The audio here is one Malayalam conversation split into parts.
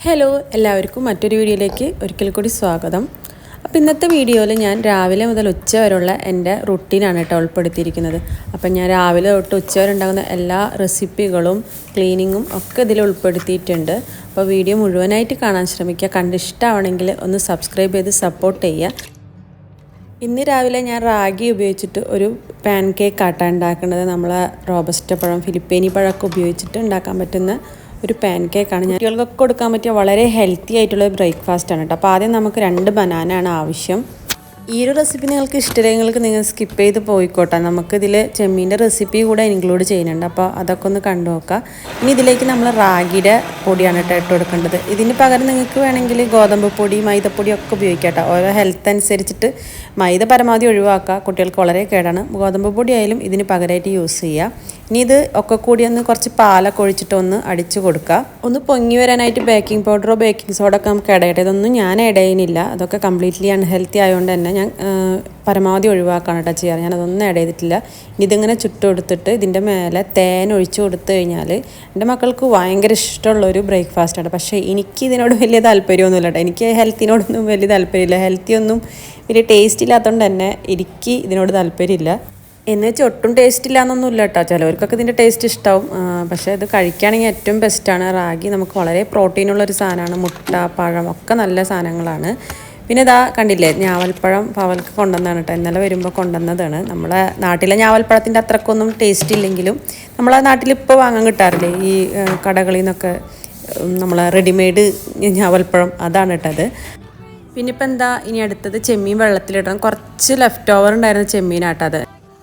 ഹലോ എല്ലാവർക്കും മറ്റൊരു വീഡിയോയിലേക്ക് ഒരിക്കൽ കൂടി സ്വാഗതം. അപ്പോൾ ഇന്നത്തെ വീഡിയോയിൽ ഞാൻ രാവിലെ മുതൽ ഉച്ച വരെയുള്ള എൻ്റെ റുട്ടീനാണ് കേട്ടോ ഉൾപ്പെടുത്തിയിരിക്കുന്നത്. അപ്പം ഞാൻ രാവിലെ തൊട്ട് ഉച്ച വരെ ഉണ്ടാകുന്ന എല്ലാ റെസിപ്പികളും ക്ലീനിങ്ങും ഒക്കെ ഇതിൽ ഉൾപ്പെടുത്തിയിട്ടുണ്ട്. അപ്പോൾ വീഡിയോ മുഴുവനായിട്ട് കാണാൻ ശ്രമിക്കുക. കണ്ടിഷ്ടമാണെങ്കിൽ ഒന്ന് സബ്സ്ക്രൈബ് ചെയ്ത് സപ്പോർട്ട് ചെയ്യുക. ഇന്ന് രാവിലെ ഞാൻ റാഗി ഉപയോഗിച്ചിട്ട് ഒരു പാൻ കേക്ക് ആട്ടാണ് ഉണ്ടാക്കുന്നത്. നമ്മളെ റോബസ്റ്റ പഴം ഫിലിപ്പീനി പഴമൊക്കെ ഉപയോഗിച്ചിട്ട് ഉണ്ടാക്കാൻ പറ്റുന്ന ഒരു പാൻ കേക്കാണ്. ഞാൻ കുട്ടികൾക്കൊക്കെ കൊടുക്കാൻ പറ്റിയ വളരെ ഹെൽത്തി ആയിട്ടുള്ള ബ്രേക്ക്ഫാസ്റ്റാണ് കേട്ടോ. അപ്പോൾ ആദ്യം നമുക്ക് 2 ബനാനയാണ് ആവശ്യം. ഈ ഒരു റെസിപ്പി നിങ്ങൾക്ക് ഇഷ്ടമില്ലെങ്കിൽ നിങ്ങൾ സ്കിപ്പ് ചെയ്ത് പോയിക്കോട്ടെ. നമുക്കിതിൽ ചെമ്മീൻ്റെ റെസിപ്പി കൂടെ ഇൻക്ലൂഡ് ചെയ്യുന്നുണ്ട്. അപ്പോൾ അതൊക്കെ ഒന്ന് കണ്ടു നോക്കാം. ഇനി ഇതിലേക്ക് നമ്മൾ റാഗിയുടെ പൊടിയാണ് കേട്ടോ ഇട്ട് കൊടുക്കേണ്ടത്. ഇതിന് പകരം നിങ്ങൾക്ക് വേണമെങ്കിൽ ഗോതമ്പ് പൊടി മൈദപ്പൊടി ഒക്കെ ഉപയോഗിക്കാം കേട്ടോ. ഓരോ ഹെൽത്ത് അനുസരിച്ചിട്ട് മൈദ പരമാവധി ഒഴിവാക്കുക, കുട്ടികൾക്ക് വളരെ കേടാണ്. ഗോതമ്പ് പൊടി ആയാലും ഇതിന് പകരമായിട്ട് യൂസ് ചെയ്യുക. ഇനി ഇത് ഒക്കെ കൂടി ഒന്ന് കുറച്ച് പാലൊക്കെ ഒഴിച്ചിട്ട് ഒന്ന് അടിച്ചു കൊടുക്കുക. ഒന്ന് പൊങ്ങി വരാനായിട്ട് ബേക്കിംഗ് പൗഡറോ ബേക്കിംഗ് സോഡ ഒക്കെ നമുക്ക് ആഡ് ചെയ്യട്ടെ. ഇതൊന്നും ഞാൻ ആഡ് ചെയ്യുന്നില്ല. അതൊക്കെ കംപ്ലീറ്റ്ലി അൺഹെൽത്തി ആയതുകൊണ്ട് തന്നെ ഞാൻ പരമാവധി ഒഴിവാക്കാണ് കേട്ടോ ചെയ്യാറ്. ഞാനതൊന്നും ആഡ് ചെയ്തിട്ടില്ല. ഇനി ഇതിങ്ങനെ ചുട്ടെടുത്തിട്ട് ഇതിൻ്റെ മേലെ തേൻ ഒഴിച്ച് കൊടുത്തു കഴിഞ്ഞാൽ എൻ്റെ മക്കൾക്ക് ഭയങ്കര ഇഷ്ടമുള്ളൊരു ബ്രേക്ക്ഫാസ്റ്റാണ്. പക്ഷേ എനിക്ക് ഇതിനോട് വലിയ താല്പര്യമൊന്നുമില്ല കേട്ടോ. എനിക്ക് ഹെൽത്തിനോടൊന്നും വലിയ താല്പര്യമില്ല. ഹെൽത്തിയൊന്നും വലിയ ടേസ്റ്റ് ഇല്ലാത്തതുകൊണ്ട് തന്നെ എനിക്ക് ഇതിനോട് താല്പര്യമില്ല. എന്ന് വെച്ചാൽ ഒട്ടും ടേസ്റ്റ് ഇല്ലയെന്നൊന്നുമില്ല കേട്ടോ. ചിലവർക്കൊക്കെ ഇതിൻ്റെ ടേസ്റ്റ് ഇഷ്ടമാവും. പക്ഷേ ഇത് കഴിക്കുകയാണെങ്കിൽ ഏറ്റവും ബെസ്റ്റാണ്. റാഗി നമുക്ക് വളരെ പ്രോട്ടീനുള്ളൊരു സാധനമാണ്. മുട്ട പഴം ഒക്കെ നല്ല സാധനങ്ങളാണ്. പിന്നെ ഇതാ കണ്ടില്ലേ, ഞാവൽപ്പഴം പവൽക്ക് കൊണ്ടുവന്നതാണ് കേട്ടോ. ഇന്നലെ വരുമ്പോൾ കൊണ്ടുവന്നതാണ്. നമ്മളെ നാട്ടിലെ ഞാവൽപ്പഴത്തിൻ്റെ അത്രക്കൊന്നും ടേസ്റ്റ് ഇല്ലെങ്കിലും നമ്മളെ നാട്ടിലിപ്പോൾ വാങ്ങാൻ കിട്ടാറില്ലേ ഈ കടകളിൽ നിന്നൊക്കെ നമ്മളെ റെഡിമെയ്ഡ് ഞാവൽപ്പഴം, അതാണ് കേട്ടത്. പിന്നെ ഇപ്പം എന്താ ഇനി അടുത്തത് ചെമ്മീൻ വെള്ളത്തിലിടണം. കുറച്ച് ലെഫ്റ്റ് ഓവർ ഉണ്ടായിരുന്ന ചെമ്മീനാട്ടോ അത്.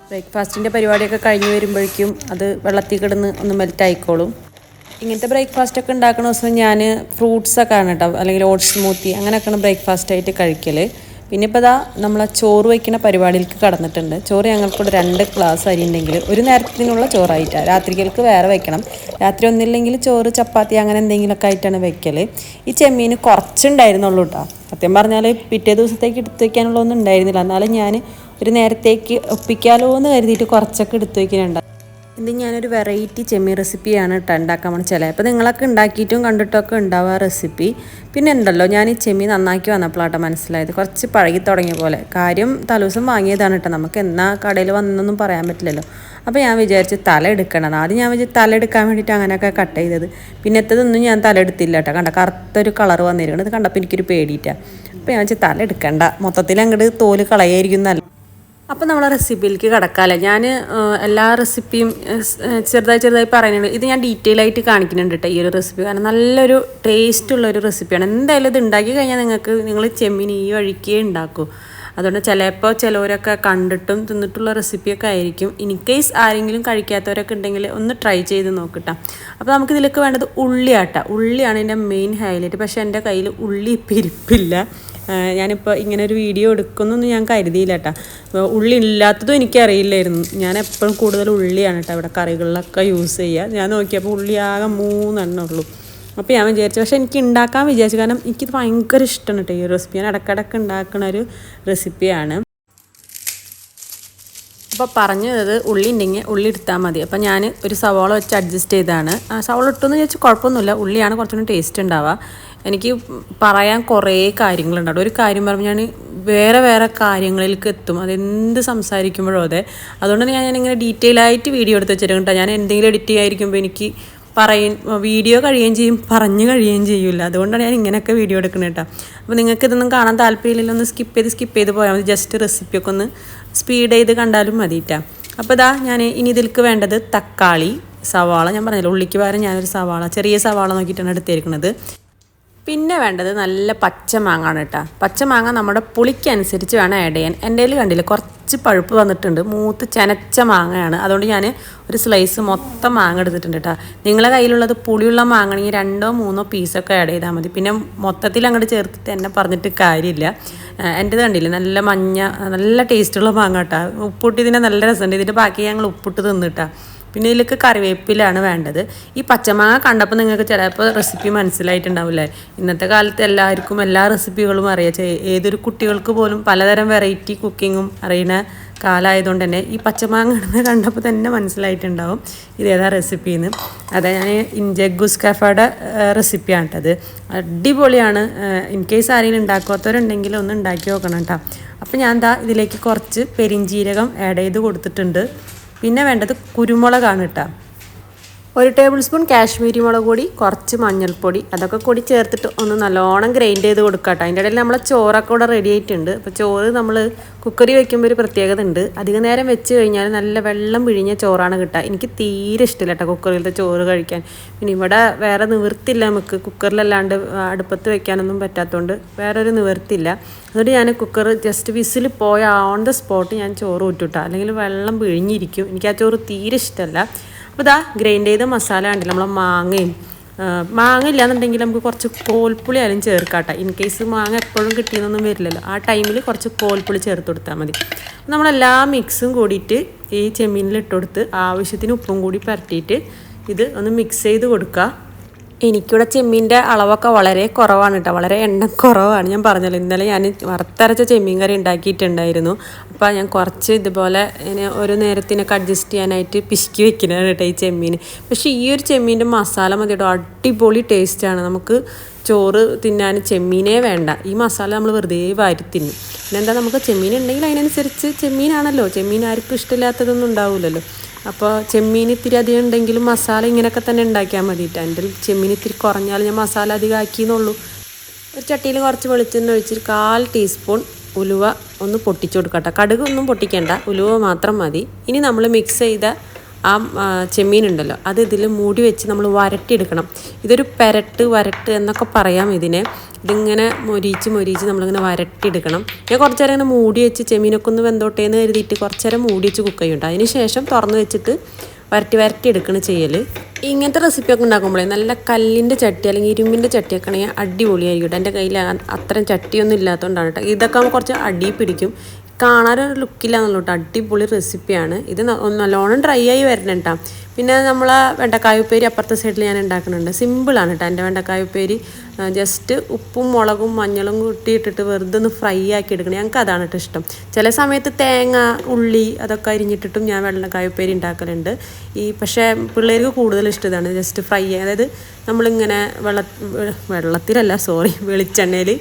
ബ്രേക്ക്ഫാസ്റ്റിൻ്റെ പരിപാടിയൊക്കെ കഴിഞ്ഞ് വരുമ്പോഴേക്കും അത് വെള്ളത്തിൽ കിടന്ന് ഒന്ന് മെൽറ്റ് ആയിക്കോളും. ഇങ്ങനത്തെ ബ്രേക്ക്ഫാസ്റ്റൊക്കെ ഉണ്ടാക്കുന്ന ദിവസം ഞാൻ ഫ്രൂട്ട്സൊക്കെ ആണ് കേട്ടോ, അല്ലെങ്കിൽ ഓട്സ് സ്മൂത്തി അങ്ങനെയൊക്കെയാണ് ബ്രേക്ക്ഫാസ്റ്റായിട്ട് കഴിക്കൽ. പിന്നെ ഇപ്പോൾ ഇതാ നമ്മളെ ചോറ് വയ്ക്കുന്ന പരിപാടിയിലേക്ക് കടന്നിട്ടുണ്ട്. ചോറ് ഞങ്ങൾക്കൂടെ 2 ഗ്ലാസ് അരി ഉണ്ടെങ്കിൽ ഒരു നേരത്തിനുള്ള ചോറായിട്ടാണ്. രാത്രികൾക്ക് വേറെ വെക്കണം. രാത്രി ഒന്നില്ലെങ്കിൽ ചോറ് ചപ്പാത്തി അങ്ങനെ എന്തെങ്കിലുമൊക്കെ ആയിട്ടാണ് വെക്കൽ. ഈ ചെമ്മീൻ കുറച്ചുണ്ടായിരുന്നുള്ളൂ കേട്ടോ. സത്യം പറഞ്ഞാൽ പിറ്റേ ദിവസത്തേക്ക് എടുത്ത് വയ്ക്കാനുള്ളതൊന്നും ഉണ്ടായിരുന്നില്ല. എന്നാലും ഞാൻ ഒരു നേരത്തേക്ക് ഒപ്പിക്കാലോ എന്ന് കരുതിയിട്ട് കുറച്ചൊക്കെ എടുത്ത് വയ്ക്കുന്നുണ്ട്. ഇത് ഞാനൊരു വെറൈറ്റി ചെമ്മീൻ റെസിപ്പിയാണ് കേട്ടോ ഉണ്ടാക്കാൻ വേണ്ടി. ചിലപ്പോൾ നിങ്ങളൊക്കെ ഉണ്ടാക്കിയിട്ടും കണ്ടിട്ടൊക്കെ ഉണ്ടാവുക റെസിപ്പി. പിന്നെ ഉണ്ടല്ലോ, ഞാൻ ഈ ചെമ്മീൻ നന്നാക്കി വന്നപ്പോഴാട്ടോ മനസ്സിലായത് കുറച്ച് പഴകി തുടങ്ങിയ പോലെ. കാര്യം തലേദിവസം വാങ്ങിയതാണ് കേട്ടോ. നമുക്ക് എന്നാ കടയിൽ വന്നൊന്നും പറയാൻ പറ്റില്ലല്ലോ. അപ്പോൾ ഞാൻ വിചാരിച്ച് തല എടുക്കണം. ആദ്യം ഞാൻ വിചാരിച്ച് തല എടുക്കാൻ വേണ്ടിയിട്ട് അങ്ങനെയൊക്കെ കട്ട് ചെയ്തത്. പിന്നത്തതൊന്നും ഞാൻ തല എടുത്തില്ല കേട്ടോ. കണ്ട കറുത്തൊരു കളർ വന്നിരിക്കുന്നത് കണ്ടപ്പോൾ എനിക്കൊരു പേടിയിട്ടാണ്. അപ്പോൾ ഞാൻ വെച്ചാൽ തല എടുക്കണ്ട, മൊത്തത്തിൽ അങ്ങോട്ട് തോല് കളയായിരിക്കും നല്ല. അപ്പോൾ നമ്മളെ റെസിപ്പിയിലേക്ക് കിടക്കാമല്ലേ. ഞാൻ എല്ലാ റെസിപ്പിയും ചെറുതായി പറയുന്നുണ്ട്. ഇത് ഞാൻ ഡീറ്റെയിൽ ആയിട്ട് കാണിക്കുന്നുണ്ട് കേട്ടോ ഈ ഒരു റെസിപ്പി. കാരണം നല്ലൊരു ടേസ്റ്റുള്ളൊരു റെസിപ്പിയാണ്. എന്തായാലും ഇത് ഉണ്ടാക്കി കഴിഞ്ഞാൽ നിങ്ങൾ ചെമ്മീൻ ഈ വഴിക്കേ ഉണ്ടാക്കൂ. അതുകൊണ്ട് ചിലപ്പോൾ ചിലവരൊക്കെ കണ്ടിട്ടും തിന്നിട്ടുള്ള റെസിപ്പിയൊക്കെ ആയിരിക്കും. ഇൻ കേസ് ആരെങ്കിലും കഴിക്കാത്തവരൊക്കെ ഉണ്ടെങ്കിൽ ഒന്ന് ട്രൈ ചെയ്ത് നോക്കട്ടോ. അപ്പോൾ നമുക്കിതിലേക്ക് വേണ്ടത് ഉള്ളിയാട്ടോ. ഉള്ളിയാണ് എൻ്റെ മെയിൻ ഹൈലൈറ്റ്. പക്ഷേ എൻ്റെ കയ്യിൽ ഉള്ളി ഇപ്പം ഇരിപ്പില്ല. ഞാനിപ്പോൾ ഇങ്ങനെ ഒരു വീഡിയോ എടുക്കുന്നൊന്നും ഞാൻ കരുതിയില്ല കേട്ടോ. ഉള്ളി ഇല്ലാത്തതും എനിക്കറിയില്ലായിരുന്നു. ഞാൻ എപ്പോഴും കൂടുതൽ ഉള്ളിയാണ് കേട്ടോ ഇവിടെ കറികളിലൊക്കെ യൂസ് ചെയ്യുക. ഞാൻ നോക്കിയപ്പോൾ ഉള്ളി ആകെ 3 എണ്ണേ ഉള്ളൂ. അപ്പോൾ ഞാൻ വിചാരിച്ചു, പക്ഷേ എനിക്ക് ഉണ്ടാക്കാൻ വിചാരിച്ചു. കാരണം എനിക്കിത് ഭയങ്കര ഇഷ്ടമാണ് കേട്ടോ ഈ റെസിപ്പി. ഞാൻ ഇടയ്ക്കിടയ്ക്ക് ഉണ്ടാക്കുന്ന ഒരു റെസിപ്പിയാണ്. അപ്പോൾ പറഞ്ഞത് ഉള്ളി ഉണ്ടെങ്കിൽ ഉള്ളി എടുത്താൽ മതി. അപ്പോൾ ഞാൻ ഒരു സവാള വെച്ച് അഡ്ജസ്റ്റ് ചെയ്താണ്. സവാള ഇട്ടെന്ന് ചോദിച്ചാൽ കുഴപ്പമൊന്നുമില്ല. ഉള്ളിയാണ് കുറച്ചുകൂടി ടേസ്റ്റ് ഉണ്ടാവുക. എനിക്ക് പറയാൻ കുറേ കാര്യങ്ങളുണ്ടാവും. ഒരു കാര്യം പറയുമ്പോൾ ഞാൻ വേറെ കാര്യങ്ങളിലേക്ക് എത്തും. അതെന്ത് സംസാരിക്കുമ്പോഴോ അതെ. അതുകൊണ്ട് ഞാനിങ്ങനെ ഡീറ്റെയിൽ ആയിട്ട് വീഡിയോ എടുത്ത് വെച്ചിട്ട് കേട്ടോ. ഞാൻ എന്തെങ്കിലും എഡിറ്റ് ചെയ്യാതിരിക്കുമ്പോൾ എനിക്ക് വീഡിയോ കഴിയുകയും ചെയ്യും, പറഞ്ഞു കഴിയുകയും ചെയ്യില്ല. അതുകൊണ്ടാണ് ഞാൻ ഇങ്ങനെയൊക്കെ വീഡിയോ എടുക്കുന്നത് കേട്ടോ. അപ്പോൾ നിങ്ങൾക്ക് ഇതൊന്നും കാണാൻ താല്പര്യമില്ല, ഒന്ന് സ്കിപ്പ് ചെയ്ത് പോയാൽ മതി. ജസ്റ്റ് റെസിപ്പിയൊക്കെ ഒന്ന് സ്പീഡ് ചെയ്ത് കണ്ടാലും മതി കേട്ടോ. അപ്പോൾ ഇതാ ഞാൻ ഇനി ഇതിലേക്ക് വേണ്ടത് തക്കാളി, സവാള. ഞാൻ പറഞ്ഞല്ലോ ഉള്ളിക്ക് പകരം ഞാനൊരു ചെറിയ സവാള നോക്കിയിട്ടാണ് എടുത്തിരിക്കുന്നത്. പിന്നെ വേണ്ടത് നല്ല പച്ചമാങ്ങാണ് കേട്ടോ. പച്ചമാങ്ങ നമ്മുടെ പുളിക്കനുസരിച്ച് വേണം ആഡ് ചെയ്യാൻ. എൻ്റെ കയ്യിൽ കണ്ടില്ല കുറച്ച് പഴുപ്പ് വന്നിട്ടുണ്ട്. മൂത്ത് ചെനച്ച മാങ്ങയാണ്. അതുകൊണ്ട് ഞാൻ ഒരു സ്ലൈസ് മൊത്തം മാങ്ങ എടുത്തിട്ടുണ്ട് കേട്ടോ. നിങ്ങളുടെ കയ്യിലുള്ളത് പുളിയുള്ള മാങ്ങയാണെങ്കിൽ 2-3 പീസൊക്കെ ആഡ് ചെയ്താൽ മതി. പിന്നെ മൊത്തത്തിൽ അങ്ങോട്ട് ചേർത്തിട്ട് എന്നെ പറഞ്ഞിട്ട് കാര്യമില്ല. എൻ്റെത് കണ്ടില്ലേ നല്ല മഞ്ഞ നല്ല ടേസ്റ്റുള്ള മാങ്ങ കേട്ടോ. ഉപ്പിട്ട് ഇതിനെ നല്ല രസമുണ്ട്. ഇതിൻ്റെ ബാക്കി ഞങ്ങൾ ഉപ്പിട്ട് തിന്നിട്ടാ. പിന്നെ ഇതിലേക്ക് കറിവേപ്പിലാണ് വേണ്ടത്. ഈ പച്ചമാങ്ങ കണ്ടപ്പോൾ നിങ്ങൾക്ക് ചിലപ്പോൾ റെസിപ്പി മനസ്സിലായിട്ടുണ്ടാവില്ലേ. ഇന്നത്തെ കാലത്ത് എല്ലാവർക്കും എല്ലാ റെസിപ്പികളും അറിയാം. ഏതൊരു കുട്ടികൾക്ക് പോലും പലതരം വെറൈറ്റി കുക്കിങ്ങും അറിയുന്ന കാലമായതുകൊണ്ട് തന്നെ ഈ പച്ചമാങ്ങ ഇടുന്നത് കണ്ടപ്പോൾ തന്നെ മനസ്സിലായിട്ടുണ്ടാവും ഇതേതാ റെസിപ്പിന്ന്. അതെ, ഞാൻ ഇൻജഗൂസ് കഫയുടെ റെസിപ്പിയാണ് കേട്ടത്. അടിപൊളിയാണ്. ഇൻ കേസ് ആരെങ്കിലും ഉണ്ടാക്കാത്തവരുണ്ടെങ്കിൽ ഒന്ന് ഉണ്ടാക്കി നോക്കണം കേട്ടോ. അപ്പോൾ ഞാൻ ഇതിലേക്ക് കുറച്ച് പെരിഞ്ജീരകം ആഡ് ചെയ്ത് കൊടുത്തിട്ടുണ്ട്. പിന്നെ വേണ്ടത് കുരുമുളകാണ് കേട്ടോ. 1 ടേബിൾ സ്പൂൺ കാശ്മീരി മുളക് പൊടി, കുറച്ച് മഞ്ഞൾപ്പൊടി, അതൊക്കെ കൂടി ചേർത്തിട്ട് ഒന്ന് നല്ലോണം ഗ്രൈൻഡ് ചെയ്ത് കൊടുക്കാം കേട്ടോ. അതിൻ്റെ ഇടയിൽ നമ്മളെ ചോറൊക്കെ ഇവിടെ റെഡി ആയിട്ടുണ്ട്. അപ്പോൾ ചോറ് നമ്മൾ കുക്കറിൽ വെക്കുമ്പോൾ ഒരു പ്രത്യേകത ഉണ്ട്. അധികം നേരം വെച്ച് കഴിഞ്ഞാൽ നല്ല വെള്ളം പിഴിഞ്ഞ ചോറാണ് കിട്ടുക. എനിക്ക് തീരെ ഇഷ്ടമില്ല കേട്ടോ കുക്കറിലത്തെ ചോറ് കഴിക്കാൻ. പിന്നെ ഇവിടെ വേറെ നിവൃത്തില്ല, നമുക്ക് കുക്കറിലല്ലാണ്ട് അടുപ്പത്ത് വെക്കാനൊന്നും പറ്റാത്തതുകൊണ്ട് വേറൊരു നിവൃത്തില്ല. അതുകൊണ്ട് ഞാൻ കുക്കർ ജസ്റ്റ് വിസിൽ പോയ ഓൺ ദ സ്പോട്ട് ഞാൻ ചോറ് ഊറ്റിട്ടാ, അല്ലെങ്കിൽ വെള്ളം പിഴിഞ്ഞിരിക്കും. എനിക്ക് ആ ചോറ് തീരെ ഇഷ്ടമല്ല. അപ്പോൾ ഗ്രൈൻഡ് ചെയ്ത മസാല കണ്ടില്ല, നമ്മളെ മാങ്ങ ഇല്ലാന്നുണ്ടെങ്കിൽ നമുക്ക് കുറച്ച് കോൽപ്പുളി ആയാലും ചേർക്കാട്ടോ. ഇൻ കേസ് മാങ്ങ എപ്പോഴും കിട്ടിയെന്നൊന്നും വരില്ലല്ലോ, ആ ടൈമിൽ കുറച്ച് കോൽപ്പുളി ചേർത്ത് കൊടുത്താൽ മതി. നമ്മളെല്ലാ മിക്സും കൂടിയിട്ട് ഈ ചെമ്മീനിൽ ഇട്ട് കൊടുത്ത് ആവശ്യത്തിന് ഉപ്പും കൂടി പരട്ടിയിട്ട് ഇത് ഒന്ന് മിക്സ് ചെയ്ത് കൊടുക്കുക. എനിക്കിവിടെ ചെമ്മീൻ്റെ അളവൊക്കെ വളരെ കുറവാണ് കേട്ടോ, വളരെ എണ്ണം കുറവാണ്. ഞാൻ പറഞ്ഞല്ലോ, ഇന്നലെ ഞാൻ വറുത്തരച്ച ചെമ്മീൻ കറി ഉണ്ടാക്കിയിട്ടുണ്ടായിരുന്നു. അപ്പോൾ ഞാൻ കുറച്ച് ഇതുപോലെ ഒരു നേരത്തിനൊക്കെ അഡ്ജസ്റ്റ് ചെയ്യാനായിട്ട് പിശുക്കി വെക്കുന്നതാണ് കേട്ടോ ഈ ചെമ്മീൻ. പക്ഷേ ഈ ഒരു ചെമ്മീൻ്റെ മസാല മതി കേട്ടോ, അടിപൊളി ടേസ്റ്റാണ്. നമുക്ക് ചോറ് തിന്നാൻ ചെമ്മീനേ വേണ്ട, ഈ മസാല നമ്മൾ വെറുതെ വാരി തിന്നും. പിന്നെന്താ, നമുക്ക് ചെമ്മീൻ ഉണ്ടെങ്കിൽ അതിനനുസരിച്ച് ചെമ്മീനാണല്ലോ, ചെമ്മീൻ ആർക്കും ഇഷ്ടമില്ലാത്തതൊന്നും ഉണ്ടാവില്ലല്ലോ. അപ്പോൾ ചെമ്മീൻ ഇത്തിരി അധികം ഉണ്ടെങ്കിലും മസാല ഇങ്ങനെയൊക്കെ തന്നെ ഉണ്ടാക്കിയാൽ മതിയിട്ട്. എൻ്റെ ചെമ്മീൻ ഇത്തിരി കുറഞ്ഞാൽ ഞാൻ മസാല അധികം ആക്കിയെന്നുള്ളൂ. ഒരു ചട്ടിയിൽ കുറച്ച് വെളിച്ചെണ്ണ ഒഴിച്ചിട്ട് 1/4 ടീസ്പൂൺ ഉലുവ ഒന്ന് പൊട്ടിച്ചു കൊടുക്കട്ടെ. കടുക് ഒന്നും പൊട്ടിക്കേണ്ട, ഉലുവ മാത്രം മതി. ഇനി നമ്മൾ മിക്സ് ചെയ്ത ആ ചെമ്മീനുണ്ടല്ലോ, അത് ഇതിൽ മൂടി വെച്ച് നമ്മൾ വരട്ടിയെടുക്കണം. ഇതൊരു വരട്ട് എന്നൊക്കെ പറയാം ഇതിനെ. ഇതിങ്ങനെ മൊരിച്ച് നമ്മളിങ്ങനെ വരട്ടിയെടുക്കണം. ഞാൻ കുറച്ച് നേരം ഇങ്ങനെ മൂടി വെച്ച് ചെമ്മീനൊക്കെ ഒന്ന് വെന്തോട്ടേന്ന് കരുതിയിട്ട് കുറച്ച് നേരം മൂടി വെച്ച് കുക്ക് ചെയ്യുന്നുണ്ട്. അതിന് ശേഷം തുറന്ന് വെച്ചിട്ട് വരട്ടി എടുക്കണം ചെയ്യൽ. ഇങ്ങനത്തെ റെസിപ്പിയൊക്കെ ഉണ്ടാക്കുമ്പോഴേ നല്ല കല്ലിൻ്റെ ചട്ടി അല്ലെങ്കിൽ ഇരുമ്പിൻ്റെ ചട്ടിയൊക്കെ ആണെങ്കിൽ അടിപൊളിയായിരിക്കും. എൻ്റെ കയ്യിൽ അത്രയും ചട്ടിയൊന്നും ഇല്ലാത്തതുകൊണ്ടാണ് കേട്ടോ. ഇതൊക്കെ ആകുമ്പോൾ കുറച്ച് അടി പിടിക്കും, കാണാനൊരു ലുക്കില്ലാന്നുള്ളൂ കേട്ടോ. അടിപൊളി റെസിപ്പിയാണ് ഇത്. നല്ലോണം ഡ്രൈ ആയി വരണം കേട്ടോ. പിന്നെ നമ്മൾ വെണ്ടക്കായ ഉപ്പേരി അപ്പുറത്തെ സൈഡിൽ ഞാൻ ഉണ്ടാക്കുന്നുണ്ട്. സിമ്പിളാണ് കേട്ടോ എൻ്റെ വെണ്ടക്കായ ഉപ്പേരി. ജസ്റ്റ് ഉപ്പും മുളകും മഞ്ഞളും കൂട്ടിയിട്ടിട്ട് വെറുതെ ഒന്ന് ഫ്രൈ ആക്കി എടുക്കണം. ഞങ്ങൾക്ക് അതാണ് കേട്ടോ ഇഷ്ടം. ചില സമയത്ത് തേങ്ങ, ഉള്ളി അതൊക്കെ അരിഞ്ഞിട്ടിട്ടും ഞാൻ വെണ്ടക്കായ ഉപ്പേരി ഉണ്ടാക്കലുണ്ട്. പക്ഷേ പിള്ളേർക്ക് കൂടുതൽ ഇഷ്ടം ഇതാണ്, ജസ്റ്റ് ഫ്രൈ. അതായത് നമ്മളിങ്ങനെ വെളിച്ചെണ്ണയിൽ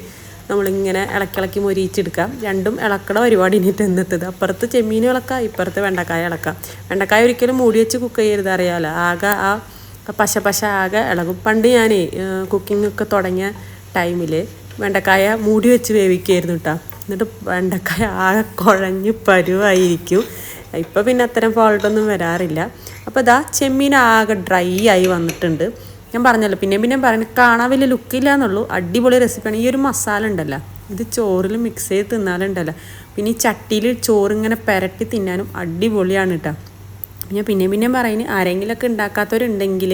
നമ്മളിങ്ങനെ ഇളക്കി മൊരിച്ചെടുക്കാം. രണ്ടും ഇളക്കട പരിപാടി ഇനിയിട്ട് എന്നത്തത്. അപ്പുറത്ത് ചെമ്മീൻ ഇളക്കാം, ഇപ്പുറത്ത് വെണ്ടക്കായ ഇളക്കാം. വെണ്ടക്കായ ഒരിക്കലും മൂടി വെച്ച് കുക്ക് ചെയ്യരുത്, അറിയാമല്ലോ. ആകെ ആ പശ ആകെ ഇളകും. പണ്ട് ഞാൻ കുക്കിംഗ് ഒക്കെ തുടങ്ങിയ ടൈമിൽ വെണ്ടക്കായ മൂടി വെച്ച് വേവിക്കുമായിരുന്നു കേട്ടോ. എന്നിട്ട് വെണ്ടക്കായ ആകെ കുഴഞ്ഞ് പരുവായിരിക്കും. ഇപ്പോൾ പിന്നെ അത്തരം ഫോൾട്ടൊന്നും വരാറില്ല. അപ്പോൾ ചെമ്മീൻ ആകെ ഡ്രൈ ആയി വന്നിട്ടുണ്ട്. ഞാൻ പറഞ്ഞല്ലോ, പിന്നെ പറഞ്ഞു കാണാൻ വലിയ ലുക്കില്ല എന്നുള്ളൂ. അടിപൊളി റെസിപ്പിയാണ്. ഈ ഒരു മസാല ഉണ്ടല്ലോ, ഇത് ചോറിൽ മിക്സ് ചെയ്ത് തിന്നാലുണ്ടല്ലോ, പിന്നെ ഈ ചട്ടിയിൽ ചോറിങ്ങനെ പെരട്ടി തിന്നാനും അടിപൊളിയാണ് കേട്ടോ. ഞാൻ പിന്നെ പറയുന്നത്, ആരെങ്കിലുമൊക്കെ ഉണ്ടാക്കാത്തവരുണ്ടെങ്കിൽ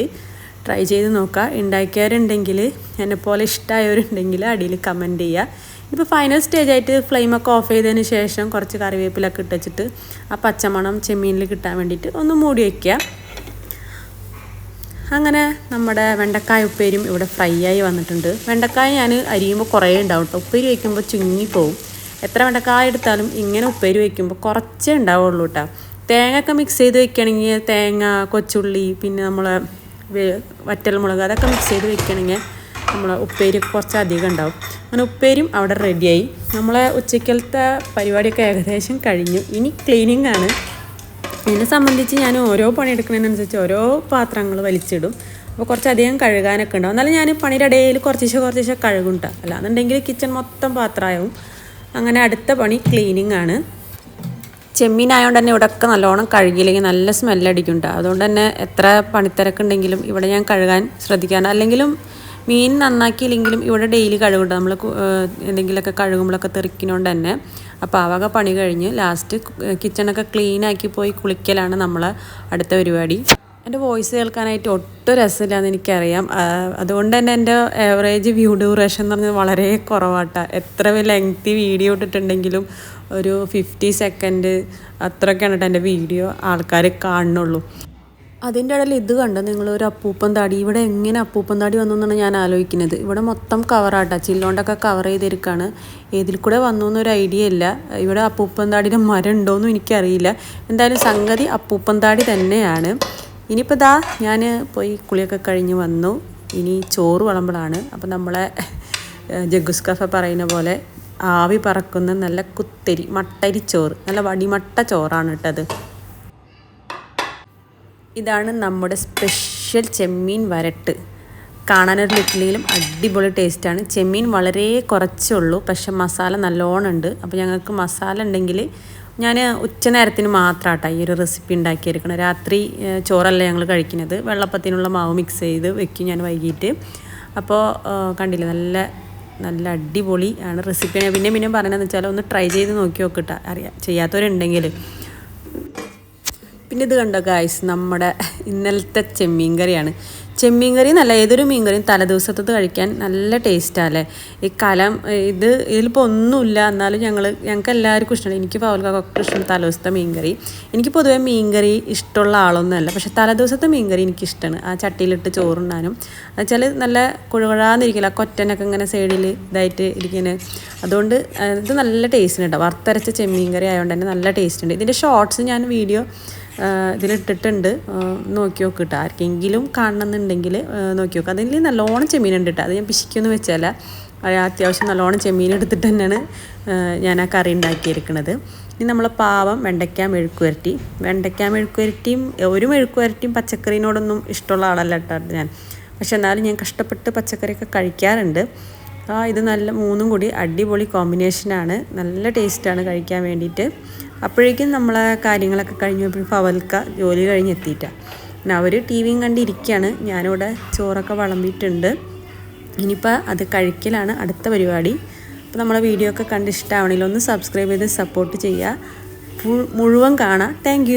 ട്രൈ ചെയ്ത് നോക്കുക. ഉണ്ടാക്കിയവരുണ്ടെങ്കിൽ, എന്നെപ്പോലെ ഇഷ്ടമായവരുണ്ടെങ്കിൽ അടിയിൽ കമൻറ്റ് ചെയ്യുക. ഇപ്പോൾ ഫൈനൽ സ്റ്റേജായിട്ട് ഫ്ലെയിമൊക്കെ ഓഫ് ചെയ്തതിന് ശേഷം കുറച്ച് കറിവേപ്പിലൊക്കെ ഇട്ടിട്ട് ആ പച്ചമണം ചെമ്മീനിൽ കിട്ടാൻ വേണ്ടിയിട്ട് ഒന്ന് മൂടി വയ്ക്കുക. അങ്ങനെ നമ്മുടെ വെണ്ടക്കായ ഉപ്പേരിയും ഇവിടെ ഫ്രൈ ആയി വന്നിട്ടുണ്ട്. വെണ്ടക്കായ ഞാൻ അരിയുമ്പോൾ കുറേ ഉണ്ടാവും കേട്ടോ. ഉപ്പേരി വയ്ക്കുമ്പോൾ ചുങ്ങിപ്പോവും. എത്ര വെണ്ടക്കായ എടുത്താലും ഇങ്ങനെ ഉപ്പേരി വയ്ക്കുമ്പോൾ കുറച്ചേ ഉണ്ടാവുള്ളൂ കേട്ടോ. തേങ്ങ ഒക്കെ മിക്സ് ചെയ്ത് വെക്കുകയാണെങ്കിൽ തേങ്ങ, കൊച്ചുള്ളി, പിന്നെ നമ്മൾ വറ്റൽമുളക് അതൊക്കെ മിക്സ് ചെയ്ത് വെക്കുകയാണെങ്കിൽ നമ്മൾ ഉപ്പേരി കുറച്ച് അധികം ഉണ്ടാവും. അങ്ങനെ ഉപ്പേരിയും അവിടെ റെഡിയായി. നമ്മളെ ഉച്ചക്കലത്തെ പരിപാടിയൊക്കെ ഏകദേശം കഴിഞ്ഞു. ഇനി ക്ലീനിങ് ആണ്. എന്നെ സംബന്ധിച്ച് ഞാൻ ഓരോ പണിയെടുക്കുന്നതിനനുസരിച്ച് ഓരോ പാത്രങ്ങൾ വലിച്ചിടും. അപ്പോൾ കുറച്ചധികം കഴുകാനൊക്കെ ഉണ്ടാവും. എന്നാലും ഞാൻ പണിയുടെ ഇടയിൽ കുറച്ച് കഴുകും കേട്ടോ. അല്ലാന്നുണ്ടെങ്കിൽ കിച്ചൺ മൊത്തം പാത്രമാവും. അങ്ങനെ അടുത്ത പണി ക്ലീനിങ് ആണ്. ചെമ്മീനായതുകൊണ്ട് തന്നെ ഇവിടെയൊക്കെ നല്ലോണം കഴുകിയില്ലെങ്കിൽ നല്ല സ്മെല്ലടിക്കും കേട്ടോ. അതുകൊണ്ട് തന്നെ എത്ര പണിത്തിരക്കുണ്ടെങ്കിലും ഇവിടെ ഞാൻ കഴുകാൻ ശ്രദ്ധിക്കാറുണ്ട്. അല്ലെങ്കിലും മീൻ നന്നാക്കിയില്ലെങ്കിലും ഇവിടെ ഡെയിലി കഴുകുന്നുണ്ട്. നമ്മൾ എന്തെങ്കിലുമൊക്കെ കഴുകുമ്പോഴൊക്കെ തെറിക്കുന്നതുകൊണ്ട് തന്നെ. അപ്പോൾ ആ വക പണി കഴിഞ്ഞ് ലാസ്റ്റ് കിച്ചണൊക്കെ ക്ലീനാക്കി പോയി കുളിക്കലാണ് നമ്മളെ അടുത്ത പരിപാടി. എൻ്റെ വോയിസ് കേൾക്കാനായിട്ട് ഒട്ടും രസമില്ലാന്ന് എനിക്കറിയാം. അതുകൊണ്ട് തന്നെ എൻ്റെ ആവറേജ് വ്യൂ ഡ്യൂറേഷൻ എന്ന് പറഞ്ഞാൽ വളരെ കുറവാട്ടോ. എത്ര ലെങ്തി വീഡിയോ ഇട്ടിട്ടുണ്ടെങ്കിലും ഒരു 50 സെക്കൻഡ് അത്രയൊക്കെയാണ് കേട്ടോ എൻ്റെ വീഡിയോ ആൾക്കാർ കാണുന്നുള്ളൂ. അതിൻ്റെ ഇടയിൽ ഇത് കണ്ടോ നിങ്ങളൊരു അപ്പൂപ്പൻ താടി. ഇവിടെ എങ്ങനെ അപ്പൂപ്പൻ താടി വന്നു എന്നാണ് ഞാൻ ആലോചിക്കുന്നത്. ഇവിടെ മൊത്തം കവറാട്ടാ, ചില്ലോണ്ടൊക്കെ കവർ ചെയ്തിരിക്കുകയാണ്. ഏതിൽ കൂടെ വന്നു എന്നൊരു ഐഡിയ ഇല്ല. ഇവിടെ അപ്പൂപ്പൻ താടിയുടെ മരം ഉണ്ടോയെന്നും എനിക്കറിയില്ല. എന്തായാലും സംഗതി അപ്പൂപ്പൻ താടി തന്നെയാണ്. ഇനിയിപ്പോൾ ദാ ഞാൻ പോയി കുളിയൊക്കെ കഴിഞ്ഞ് വന്നു. ഇനി ചോറ് വിളമ്പലാണ്. അപ്പോൾ നമ്മളെ ജഗ്ഗൂസ് കഫ പറയുന്ന പോലെ ആവി പറക്കുന്ന നല്ല കുത്തരി മട്ടരി ചോറ്, നല്ല വടിമട്ട ചോറാണ് ഇട്ടത്. ഇതാണ് നമ്മുടെ സ്പെഷ്യൽ ചെമ്മീൻ വരട്ട്. കാണാനൊരു ലുക്കിലെങ്കിലും അടിപൊളി ടേസ്റ്റാണ്. ചെമ്മീൻ വളരെ കുറച്ചുള്ളൂ, പക്ഷെ മസാല നല്ലോണം ഉണ്ട്. അപ്പോൾ ഞങ്ങൾക്ക് മസാല ഉണ്ടെങ്കിൽ ഞാൻ ഉച്ച നേരത്തിന് മാത്രമാട്ടോ ഈ ഒരു റെസിപ്പി ഉണ്ടാക്കിയെടുക്കണം. രാത്രി ചോറല്ല ഞങ്ങൾ കഴിക്കുന്നത്, വെള്ളപ്പത്തിനുള്ള മാവ് മിക്സ് ചെയ്ത് വെക്കും ഞാൻ വൈകിട്ട്. അപ്പോൾ കണ്ടില്ലേ, നല്ല നല്ല അടിപൊളി ആണ് റെസിപ്പി. പിന്നെ പറയണമെന്ന് വെച്ചാൽ ഒന്ന് ട്രൈ ചെയ്ത് നോക്കി നോക്കിട്ടാ, അറിയാം ചെയ്യാത്തവരുണ്ടെങ്കിൽ. പിന്നെ ഇത് കണ്ടോ ഗായ്സ്, നമ്മുടെ ഇന്നലത്തെ ചെമ്മീൻ കറിയാണ്. ചെമ്മീൻ കറി നല്ല ഏതൊരു മീൻ കറിയും തലേദിവസത്തത് കഴിക്കാൻ നല്ല ടേസ്റ്റാല്ലേ. ഈ കലം ഇതിലിപ്പോൾ ഒന്നുമില്ല, എന്നാലും ഞങ്ങൾക്ക് എല്ലാവർക്കും ഇഷ്ടമാണ്. എനിക്ക് പൗൽക്കൊക്കെ ഇഷ്ടം തലേദിവസത്തെ മീൻ കറി. എനിക്ക് പൊതുവേ മീൻ കറി ഇഷ്ടമുള്ള ആളൊന്നുമല്ല, പക്ഷേ തലേദിവസത്തെ മീൻ കറി എനിക്കിഷ്ടമാണ്. ആ ചട്ടിയിലിട്ട് ചോറുണ്ണാനും എന്നുവെച്ചാൽ നല്ല കുഴകുഴാന്നിരിക്കില്ല, കൊറ്റനൊക്കെ ഇങ്ങനെ സൈഡിൽ ഇതായിട്ട് ഇരിക്കുന്നത്. അതുകൊണ്ട് ഇത് നല്ല ടേസ്റ്റ് ഉണ്ട് കേട്ടോ. വറുത്തരച്ച ചെമ്മീൻ കറി ആയതുകൊണ്ട് തന്നെ നല്ല ടേസ്റ്റ് ഉണ്ട്. ഇതിൻ്റെ ഷോർട്സ് ഞാൻ വീഡിയോ ഇതിലിട്ടിട്ടുണ്ട്, നോക്കി നോക്കിട്ടോ. ആർക്കെങ്കിലും കാണണമെന്നുണ്ടെങ്കിൽ നോക്കി നോക്കുക. അതിൽ നല്ലോണം ചെമ്മീൻ ഉണ്ട് കേട്ടോ. അത് ഞാൻ പിശിക്കൊന്നും വെച്ചല്ല, അത്യാവശ്യം നല്ലോണം ചെമ്മീൻ എടുത്തിട്ട് തന്നെയാണ് ഞാൻ ആ കറി ഉണ്ടാക്കിയെടുക്കുന്നത്. ഇനി നമ്മൾ പാവം വെണ്ടയ്ക്ക മെഴുക്കുവരട്ടി. ഒരു മെഴുക്കുവരട്ടിയും പച്ചക്കറിനോടൊന്നും ഇഷ്ടമുള്ള ആളല്ല കേട്ടോ ഞാൻ. പക്ഷെ എന്നാലും ഞാൻ കഷ്ടപ്പെട്ട് പച്ചക്കറിയൊക്കെ കഴിക്കാറുണ്ട്. ഇത് നല്ല മൂന്നും കൂടി അടിപൊളി കോമ്പിനേഷനാണ്. നല്ല ടേസ്റ്റാണ് കഴിക്കാൻ വേണ്ടിയിട്ട്. അപ്പോഴേക്കും നമ്മളെ കാര്യങ്ങളൊക്കെ കഴിഞ്ഞപ്പോൾ ഫവൽക്ക ജോലി കഴിഞ്ഞെത്തിയിട്ടാണ്. പിന്നെ അവർ ടി വിയും കണ്ടിരിക്കുകയാണ്. ഞാനിവിടെ ചോറൊക്കെ വിളമ്പിയിട്ടുണ്ട്. ഇനിയിപ്പോൾ അത് കഴിക്കലാണ് അടുത്ത പരിപാടി. അപ്പോൾ നമ്മളെ വീഡിയോ ഒക്കെ കണ്ട് ഇഷ്ടമാവണമെങ്കിൽ ഒന്ന് സബ്സ്ക്രൈബ് ചെയ്ത് സപ്പോർട്ട് ചെയ്യുക. മുഴുവൻ കാണാം. താങ്ക്